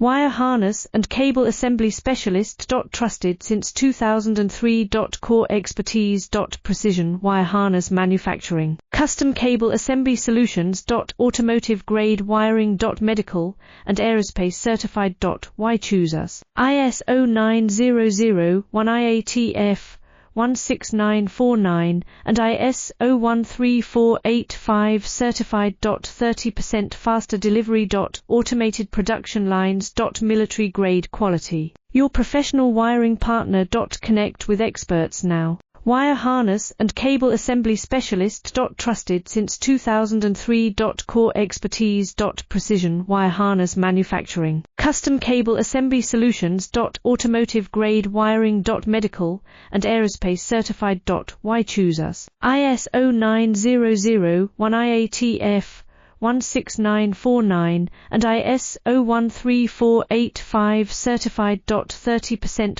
Wire harness and cable assembly specialist. Trusted since 2003. Core expertise. Precision wire harness manufacturing. Custom cable assembly solutions. Automotive grade wiring. Medical and aerospace certified. Why choose us? ISO 9001 IATF 16949 and ISO 13485 certified. 30% faster delivery. Automated production lines. Military grade quality. Your professional wiring partner. Connect with experts now. Wire harness and cable assembly specialist. Trusted since 2003. Core expertise. Precision wire harness manufacturing. Custom cable assembly solutions. Automotive grade wiring. Medical and aerospace certified. Why choose us? ISO 9001 IATF 16949 and ISO 13485 certified. 30% faster